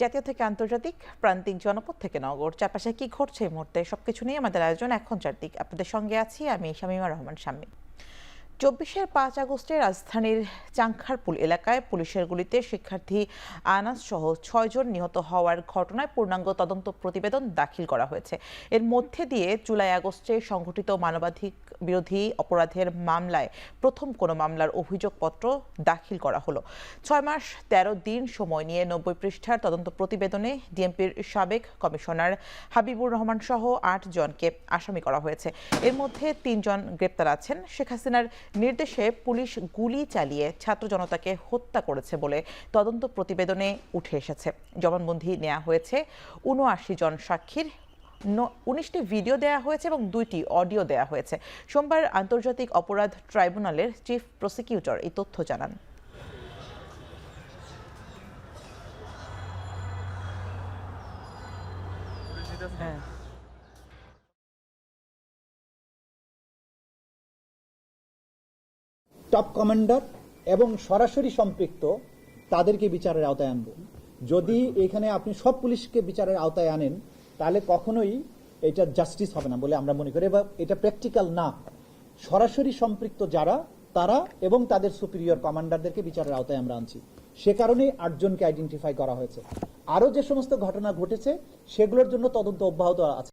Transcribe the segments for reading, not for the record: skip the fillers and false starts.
জাতীয় থেকে আন্তর্জাতিক, প্রান্তিক জনপদ থেকে নগর, চারপাশে কি ঘটছে এই মুহূর্তে সবকিছু নিয়ে আমাদের আয়োজন এখন চারদিক। আপনাদের সঙ্গে আছি আমি শামীমা রহমান শাম্মী। ২৪-এর ৫ আগস্টে রাজধানীর চাংখারপুল এলাকায় পুলিশের গুলিতে শিক্ষার্থী আনাস সহ ৬ জন নিহত হওয়ার ঘটনায় পূর্ণাঙ্গ তদন্ত প্রতিবেদন দাখিল করা হয়েছে। এর মধ্যে দিয়ে জুলাই আগস্টে সংঘটিত মানবাধিক বিরোধী অপরাধের মামলায় প্রথম কোনো মামলার অভিযোগপত্র দাখিল করা হলো। ৬ মাস ১৩ দিন সময় নিয়ে ৯০ পৃষ্ঠার তদন্ত প্রতিবেদনে ডিএমপির সাবেক কমিশনার হাবিবুর রহমান সহ ৮ জনকে আসামি করা হয়েছে। এর মধ্যে ৩ জন গ্রেপ্তার আছেন। শেখ হাসিনার নির্দেশে পুলিশ গুলি চালিয়ে ছাত্র জনতাকে হত্যা করেছে বলে তদন্ত প্রতিবেদনে উঠে এসেছে। জবানবন্দি নেওয়া হয়েছে ৭৯ জন সাক্ষীর, ১৯টি ভিডিও দেয়া হয়েছে এবং ২টি অডিও দেয়া হয়েছে। সোমবার আন্তর্জাতিক অপরাধ ট্রাইব্যুনালের চিফ প্রসিকিউটর এই তথ্য জানান। টপ কমান্ডার এবং সরাসরি সম্পৃক্ত তাদেরকে বিচারের আওতায় আনব। যদি এখানে আপনি সব পুলিশকে বিচারের আওতায় আনেন তাহলে কখনোই এটা জাস্টিস হবে না বলে আমরা মনে করি, বা এটা প্র্যাকটিক্যাল না। সরাসরি সম্পৃক্ত যারা তারা এবং তাদের সুপিরিয়র কমান্ডারদেরকে বিচারের আওতায় আমরা আনছি। সে কারণেই ৮ জনকে আইডেন্টিফাই করা হয়েছে। আরও যে সমস্ত ঘটনা ঘটেছে সেগুলোর জন্য তদন্ত অব্যাহত আছে।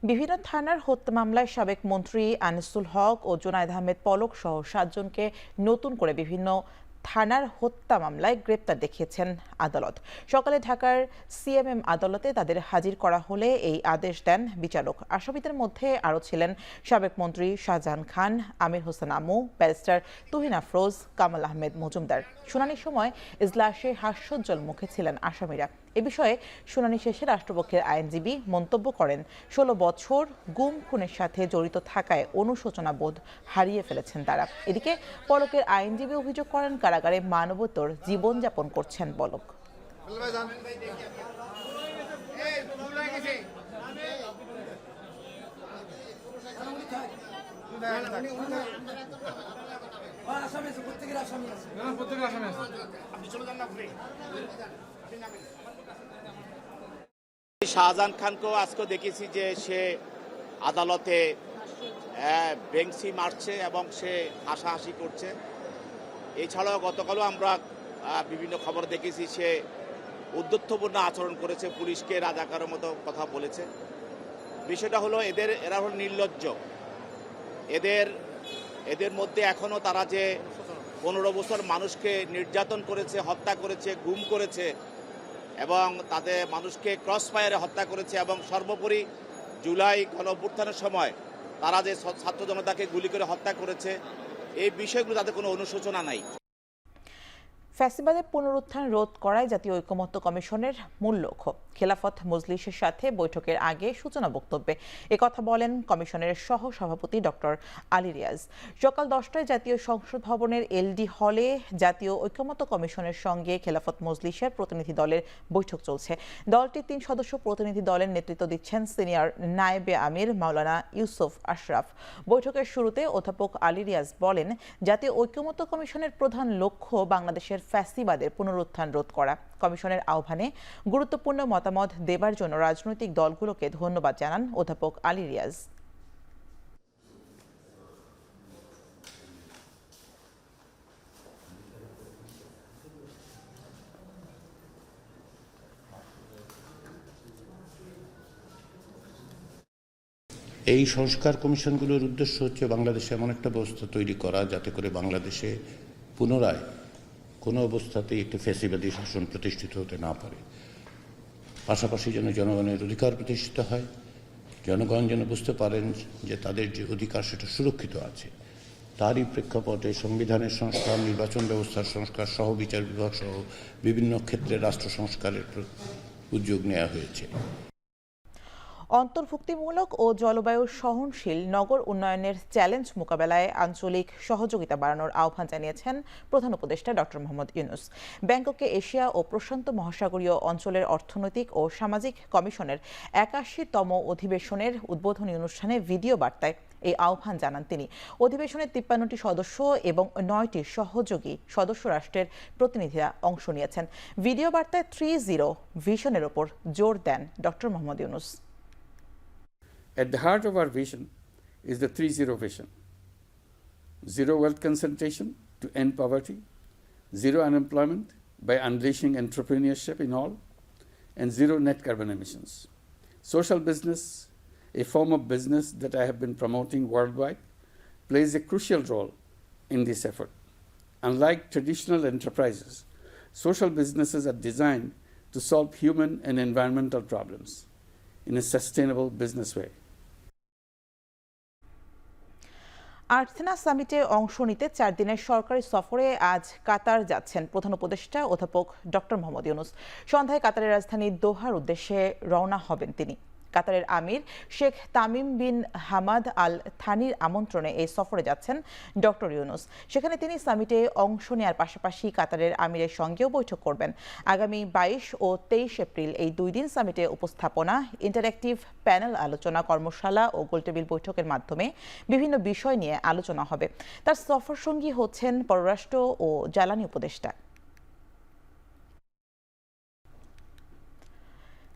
বিভিন্ন থানার হত্যা মামলায় সাবেক মন্ত্রী আনিসুল হক ও জুনায়েদ আহমেদ পলক সহ ৭ জনকে নতুন করে বিভিন্ন থানার হত্যা মামলায় গ্রেপ্তার দেখিয়েছেন আদালত। সকালে ঢাকার সিএমএম আদালতে তাদের হাজির করা হলে এই আদেশ দেন বিচারক। আসামিদের মধ্যে আরও ছিলেন সাবেক মন্ত্রী শাহজাহান খান, আমির হোসেন আমু, ব্যারিস্টার তুহিন আফরোজ, কামাল আহমেদ মজুমদার। শুনানির সময় ইজলাসে হাস্যোজ্জ্বল মুখে ছিলেন আসামিরা। এ বিষয়ে শুনানি শেষে রাষ্ট্রপক্ষের আইনজীবী মন্তব্য করেন, ১৬ বছর গুম খুনের সাথে জড়িত থাকায় অনুশোচনা বোধ হারিয়ে ফেলেছেন তারা। এদিকে পলকের আইনজীবী অভিযোগ করেন কারাগারে মানবতর জীবনযাপন করছেন পলক। শাহজাহান খানকেও আজকে দেখেছি যে সে আদালতে বেঞ্চি মারছে এবং সে হাসাহাসি করছে। এছাড়াও গতকালও আমরা বিভিন্ন খবর দেখেছি সে উদ্ধত্যপূর্ণ আচরণ করেছে, পুলিশকে রাজাকারের মতো কথা বলেছে। বিষয়টা হলো এরা হলো নির্লজ্জ। এদের মধ্যে এখনো তারা যে 15 বছর মানুষকে নির্যাতন করেছে, হত্যা করেছে, গুম করেছে এবং তাদের মানুষকে ক্রস ফায়ারে হত্যা করেছে এবং সর্বোপরি জুলাই গণঅভ্যুত্থানের সময় তারা যে ছাত্র জনতাকে গুলি করে হত্যা করেছে, এই বিষয়গুলো তাদের কোনো অনুশোচনা নাই। ফ্যাসিবাদের পুনরুত্থান রোধ করাই জাতীয় ঐকমত্য কমিশনের মূল লক্ষ্য। খেলাফত মজলিসের সাথে বৈঠকের আগে সূচনা বক্তব্যে একথা বলেন কমিশনের সহ সভাপতি ডক্টর আলী রিয়াজ। সকাল 10টায় জাতীয় সংসদ ভবনের এলডি হলে জাতীয় ঐকমত্য কমিশনের সঙ্গে খেলাফত মজলিসের প্রতিনিধি দলের বৈঠক চলছে। দলটির 3 সদস্য প্রতিনিধি দলের নেতৃত্ব দিচ্ছেন সিনিয়র নায়েবে আমির মাওলানা ইউসুফ আশরাফ। বৈঠকের শুরুতে অধ্যাপক আলী রিয়াজ বলেন, জাতীয় ঐকমত্য কমিশনের প্রধান লক্ষ্য বাংলাদেশের ফ্যাসিবাদের পুনরুত্থান রোধ করা। কমিশনের আহ্বানে গুরুত্বপূর্ণ মতামত দেবার জন্য রাজনৈতিক দলগুলোকে ধন্যবাদ জানান অধ্যাপক আলী রিয়াজ। এই সংস্কার কমিশনগুলোর উদ্দেশ্য হচ্ছে বাংলাদেশে এমন একটা ব্যবস্থা তৈরি করা যাতে করে বাংলাদেশে পুনরায় কোনো অবস্থাতেই একটি ফ্যাসিবাদী শাসন প্রতিষ্ঠিত হতে না পারে। পাশাপাশি যেন জনগণের অধিকার প্রতিষ্ঠিত হয়, জনগণ যেন বুঝতে পারেন যে তাদের যে অধিকার সেটা সুরক্ষিত আছে। তারই প্রেক্ষাপটে সংবিধানের সংস্কার, নির্বাচন ব্যবস্থার সংস্কার সহ বিচার বিভাগ সহ বিভিন্ন ক্ষেত্রে রাষ্ট্র সংস্কারের উদ্যোগ নেওয়া হয়েছে। অন্তর্ভুক্তিমূলক ও জলবায়ু সহনশীল নগর উন্নয়নের চ্যালেঞ্জ মোকাবেলায় আঞ্চলিক সহযোগিতা বাড়ানোর আহ্বান জানিয়েছেন প্রধান উপদেষ্টা ডক্টর মোহাম্মদ ইউনূস। ব্যাংককে এশিয়া ও প্রশান্ত মহাসাগরীয় অঞ্চলের অর্থনৈতিক ও সামাজিক কমিশনের ৮১তম অধিবেশনের উদ্বোধনী অনুষ্ঠানে ভিডিও বার্তায় এই আহ্বান জানান তিনি। অধিবেশনে 53টি সদস্য এবং 9টি সহযোগী সদস্য রাষ্ট্রের প্রতিনিধিরা অংশ নিয়েছেন। ভিডিও বার্তায় 3-0 ভিশনের ওপর জোর দেন doctor Muhammad Yunus. At the heart of our vision is the 3-0 vision. Zero wealth concentration to end poverty, zero unemployment by unleashing entrepreneurship in all, and zero net carbon emissions. Social business, a form of business that I have been promoting worldwide, plays a crucial role in this effort. Unlike traditional enterprises, social businesses are designed to solve human and environmental problems in a sustainable business way. আর্থনা সামিটে অংশ নিতে 4 দিনের সরকারি সফরে আজ কাতার যাচ্ছেন প্রধান উপদেষ্টা অধ্যাপক ডক্টর মোহাম্মদ ইউনূস। সন্ধ্যায় কাতারের রাজধানী দোহার উদ্দেশ্যে রওনা হবেন তিনি। কাতারের আমির Sheikh Tamim bin Hamad Al থানির আমন্ত্রণে এই সফরে যাচ্ছেন ডক্টর ইউনূস। সেখানে তিনি সামিটে অংশ নেওয়ার পাশাপাশি কাতারের আমিরের সঙ্গেও বৈঠক করবেন। আগামী 22 ও 23 এপ্রিল এই 2 দিন সামিটে উপস্থাপনা, ইন্টারঅ্যাক্টিভ প্যানেল আলোচনা, কর্মশালা ও গোলটেবিল বৈঠকের মাধ্যমে বিভিন্ন বিষয় নিয়ে আলোচনা হবে। তার সফর সঙ্গী হচ্ছেন পররাষ্ট্র ও জ্বালানি উপদেষ্টা।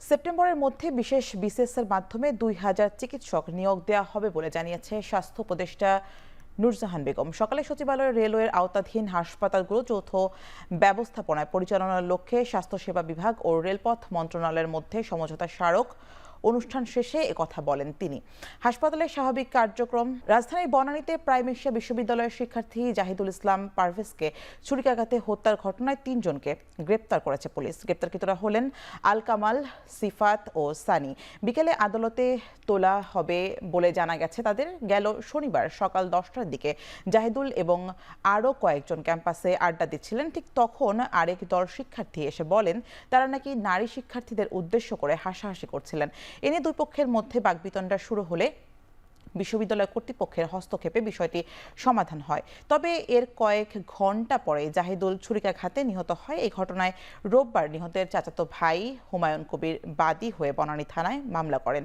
সেপ্টেম্বরের মধ্যে বিশেষ বিসিএসের মাধ্যমে 2000 চিকিৎসক নিয়োগ দেওয়া হবে বলে জানিয়েছে স্বাস্থ্য উপদেষ্টা নুরজাহান বেগম। সকালে সচিবালয়ের রেলওয়ের আওতাধীন হাসপাতালগুলো যৌথ ব্যবস্থাপনায় পরিচালনার লক্ষ্যে স্বাস্থ্যসেবা বিভাগ ও রেলপথ মন্ত্রণালয়ের মধ্যে সমঝোতা স্মারক অনুষ্ঠান শেষে একথা বলেন তিনি। হাসপাতালের স্বাভাবিক কার্যক্রম। রাজধানীর বনানীতে প্রাইম এশিয়া বিশ্ববিদ্যালয়ের শিক্ষার্থী জাহিদুল ইসলাম পারভেজকে ছুরিকাঘাতে হত্যার ঘটনায় 3 জনকে গ্রেপ্তার করেছে পুলিশ। গ্রেপ্তারকৃতরা হলেন আল কামাল, সিফাত ও সানি। বিকেলে আদালতে তোলা হবে বলে জানা গেছে তাদের। গেল শনিবার সকাল 10টার দিকে জাহিদুল এবং আরও কয়েকজন ক্যাম্পাসে আড্ডা দিচ্ছিলেন। ঠিক তখন আরেক দল শিক্ষার্থী এসে বলেন তারা নাকি নারী শিক্ষার্থীদের উদ্দেশ্য করে হাসাহাসি করছিলেন। এ নিয়ে দুই পক্ষের মধ্যে বাকবিতণ্ডা শুরু হলে বিশ্ববিদ্যালয় কর্তৃপক্ষের হস্তক্ষেপে বিষয়টি সমাধান হয়। তবে এর কয়েক ঘন্টা পরে জাহিদুল ছুরিকাঘাতে নিহত হয়। এই ঘটনায় রোববার নিহতের চাচাতো ভাই হুমায়ুন কবির বাদী হয়ে বনানী থানায় মামলা করেন।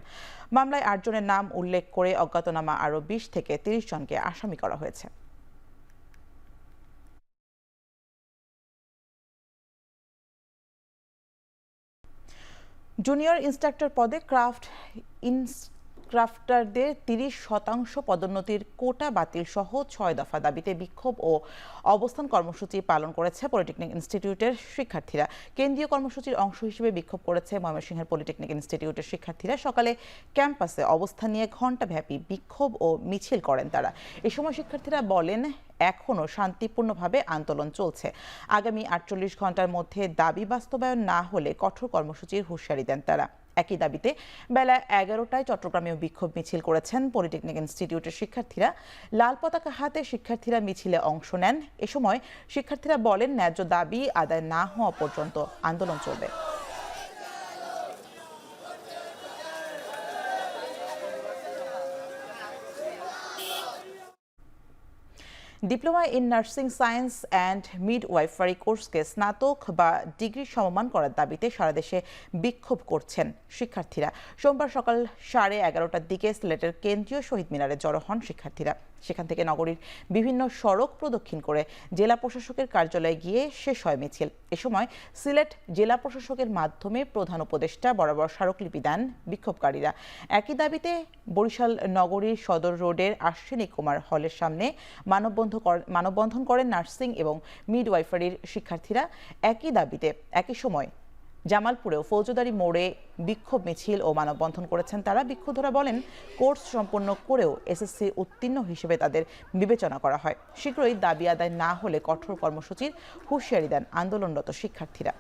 মামলায় 8 জনের নাম উল্লেখ করে অজ্ঞাতনামা আরও 20 থেকে 30 জনকে আসামি করা হয়েছে। জুনিয়র ইন্সট্রাক্টর পদে ক্রাফটারদের 30% পদোন্নতির কোটা বাতিল সহ 6 দফা দাবিতে বিক্ষোভ ও অবস্থান কর্মসূচি পালন করেছে পলিটেকনিক ইনস্টিটিউটের শিক্ষার্থীরা। কেন্দ্রীয় কর্মসূচির অংশ হিসেবে বিক্ষোভ করেছে ময়মনসিংহের পলিটেকনিক ইনস্টিটিউটের শিক্ষার্থীরা। সকালে ক্যাম্পাসে অবস্থান নিয়ে ঘণ্টাব্যাপী বিক্ষোভ ও মিছিল করেন তারা। এ সময় শিক্ষার্থীরা বলেন এখনও শান্তিপূর্ণভাবে আন্দোলন চলছে। আগামী 48 ঘন্টার মধ্যে দাবি বাস্তবায়ন না হলে কঠোর কর্মসূচির হুঁশিয়ারি দেন তারা। একই দাবিতে বেলা 11টায় চট্টগ্রামেও বিক্ষোভ মিছিল করেছেন পলিটেকনিক ইনস্টিটিউটের শিক্ষার্থীরা। লাল পতাকা হাতে শিক্ষার্থীরা মিছিলে অংশ নেন। এ সময় শিক্ষার্থীরা বলেন ন্যায্য দাবি আদায় না হওয়া পর্যন্ত আন্দোলন চলবে। Diploma in nursing science and midwifery কোর্সকে স্নাতক বা ডিগ্রি সমমান করার দাবিতে সারা দেশে বিক্ষোভ করছেন শিক্ষার্থীরা। সোমবার সকাল 11:30টার দিকে সিলেটের কেন্দ্রীয় শহীদ মিনারে জড়ো হন শিক্ষার্থীরা। সেখান থেকে নগরীর বিভিন্ন সড়ক প্রদক্ষিণ করে জেলা প্রশাসকের কার্যালয়ে গিয়ে শেষ হয় মিছিল। এ সময় সিলেট জেলা প্রশাসকের মাধ্যমে প্রধান উপদেষ্টা বরাবর স্মারকলিপি দেন বিক্ষোভকারীরা। একই দাবিতে বরিশাল নগরীর সদর রোডের আশ্বিনী কুমার হলের সামনে মানববন্ধন করেন নার্সিং এবং মিডওয়াইফারির শিক্ষার্থীরা। একই দাবিতে একই সময় জামালপুরেও ফৌজদারি মোড়ে বিক্ষোভ মিছিল ও মানববন্ধন করেছেন তারা। বিক্ষোভকারীরা বলেন কোর্স সম্পন্ন করেও এসএসসি উত্তীর্ণ হিসেবে তাদের বিবেচনা করা হয়। শীঘ্রই দাবি আদায় না হলে কঠোর কর্মসূচির হুঁশিয়ারি দেন আন্দোলনরত শিক্ষার্থীরা।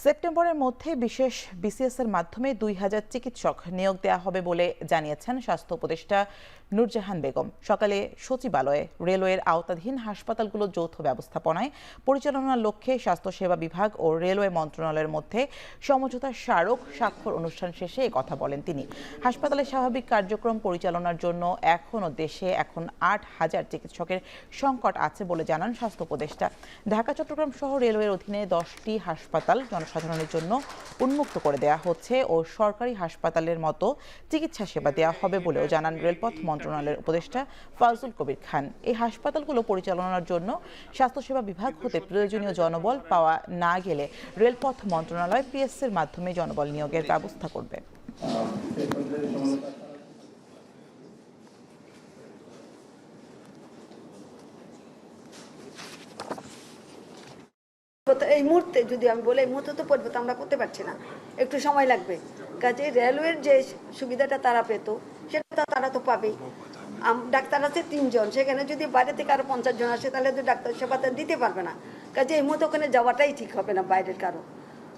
সেপ্টেম্বরের মধ্যে বিশেষ বিসিএস এর মাধ্যমে 2000 চিকিৎসক নিয়োগ দেওয়া হবে বলে জানিয়েছেন স্বাস্থ্য উপদেষ্টা নূরজাহান বেগম। সকালে সচিবালয়ে রেলওয়ের আওতাধীন হাসপাতালগুলো যৌথ ব্যবস্থাপনায় পরিচালনার লক্ষ্যে স্বাস্থ্যসেবা বিভাগ ও রেলওয়ে মন্ত্রণালয়ের মধ্যে সমঝোতা স্মারক স্বাক্ষর অনুষ্ঠান শেষে কথা বলেন তিনি। হাসপাতালের স্বাভাবিক কার্যক্রম পরিচালনার জন্য দেশে এখন 8000 চিকিৎসকের সংকট আছে বলে জানান স্বাস্থ্য উপদেষ্টা। ঢাকা, চট্টগ্রাম সহ রেলওয়ের অধীনে 10টি হাসপাতাল জনসাধারণের জন্য উন্মুক্ত করে দেওয়া হচ্ছে ও সরকারি হাসপাতালের মতো চিকিৎসা সেবা দেওয়া হবে বলেও জানান রেলপথ মন্ত্রণালয়ের উপদেষ্টা ফাজুল কবির খান। এই হাসপাতালগুলো পরিচালনার জন্য স্বাস্থ্যসেবা বিভাগ হতে প্রয়োজনীয় জনবল পাওয়া না গেলে রেলপথ মন্ত্রণালয় পিএসসির মাধ্যমে জনবল নিয়োগের ব্যবস্থা করবে। এই মুহূর্তে যদি আমি বলি, এই মুহূর্তে তো পরিবর্তন আমরা করতে পারছি না, একটু সময় লাগবে। কাজে রেলওয়ের যে সুবিধাটা তারা পেত সেটা তারা তো পাবেই। ডাক্তার আছে 3 জন, সেখানে যদি বাইরে থেকে আরো 50 জন আসে তাহলে তো ডাক্তার সেবাটা দিতে পারবে না। কাজে এই মুহূর্তে ওখানে যাওয়াটাই ঠিক হবে না বাইরের কারো।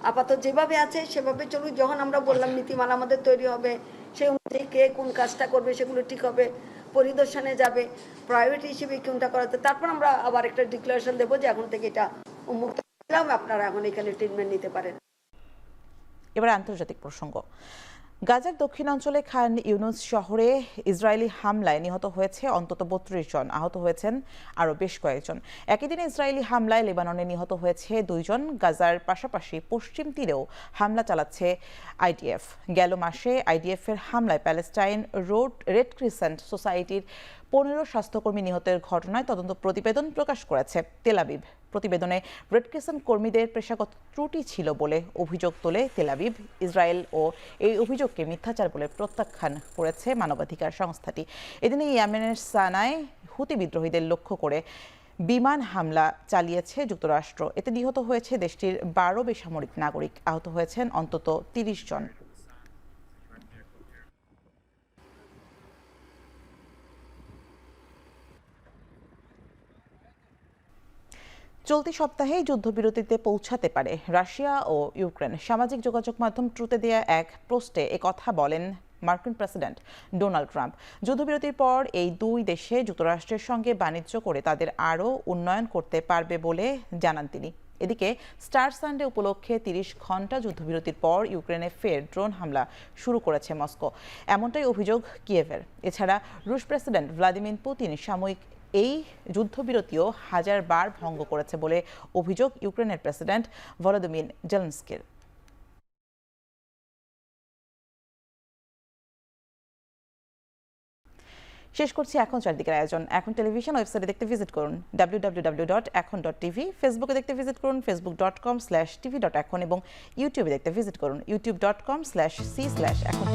আপাতত যেভাবে আছে সেভাবে চলুক। যখন আমরা বললাম নীতিমালা আমাদের তৈরি হবে, সেই অনুযায়ী কে কোন কাজটা করবে সেগুলো ঠিক হবে, পরিদর্শনে যাবে, প্রায়োরিটি হিসেবে কোনটা করাতে, তারপর আমরা আবার একটা ডিক্লারেশন দেবো যে এখন থেকে এটা উন্মুক্ত, আপনারা এখন এখানে ট্রিটমেন্ট নিতে পারেন। এবার আন্তর্জাতিক প্রসঙ্গ। গাজার দক্ষিণাঞ্চলে খান ইউনুস শহরে ইসরায়েলি হামলায় নিহত হয়েছে অন্তত 32 জন, আহত হয়েছেন আরও বেশ কয়েকজন। একই দিনে ইসরায়েলি হামলায় লেবাননে নিহত হয়েছে 2 জন। গাজার পাশাপাশি পশ্চিম তীরেও হামলা চালাচ্ছে আইডিএফ। গেল মাসে আইডিএফ এর হামলায় প্যালেস্টাইন রেড ক্রিসেন্ট সোসাইটির 15 স্বাস্থ্যকর্মী নিহতের ঘটনায় তদন্ত প্রতিবেদন প্রকাশ করেছে তেল আবিব। প্রতিবেদনে রেড ক্রিসেন্ট কর্মীদের পেশাগত ত্রুটি ছিল বলে অভিযোগ তোলে তেল আবিব। ইসরায়েল ও এই অভিযোগকে মিথ্যাচার বলে প্রত্যাখ্যান করেছে মানবাধিকার সংস্থাটি। এদিনে ইয়েমেনের সানায় হুতি বিদ্রোহীদের লক্ষ্য করে বিমান হামলা চালিয়েছে যুক্তরাষ্ট্র। এতে নিহত হয়েছে দেশটির 12 বেসামরিক নাগরিক, আহত হয়েছেন অন্তত 30 জন। চলতি সপ্তাহেই যুদ্ধবিরতিতে পৌঁছাতে পারে রাশিয়া ও ইউক্রেন। সামাজিক যোগাযোগ মাধ্যম ট্রুথে দেয়া এক পোস্টে একথা বলেন মার্কিন প্রেসিডেন্ট ডোনাল্ড ট্রাম্প। যুদ্ধবিরতির পর এই দুই দেশে যুক্তরাষ্ট্রের সঙ্গে বাণিজ্য করে তাদের আরও উন্নয়ন করতে পারবে বলে জানান তিনি। এদিকে স্টার সানডে উপলক্ষে 30 ঘন্টা যুদ্ধবিরতির পর ইউক্রেনে ফের ড্রোন হামলা শুরু করেছে মস্কো, এমনটাই অভিযোগ কিয়েভের। এছাড়া রুশ প্রেসিডেন্ট ভ্লাদিমির পুতিন সাময়িক এই যুদ্ধবিরতিও 1000 বার ভঙ্গ করেছে বলে অভিযোগ ইউক্রেনের প্রেসিডেন্ট ভলোদিমির জেলেনস্কির। শেষ করছি এখন চারদিকের আয়োজন। এখন টেলিভিশন ওয়েবসাইটে দেখতে ভিজিট করুন www.ekhon.tv, ফেসবুকে দেখতে ভিজিট করুন facebook.com/tv.ekhon এবং ইউটিউবে দেখতে ভিজিট করুন youtube.com/c/ekhon.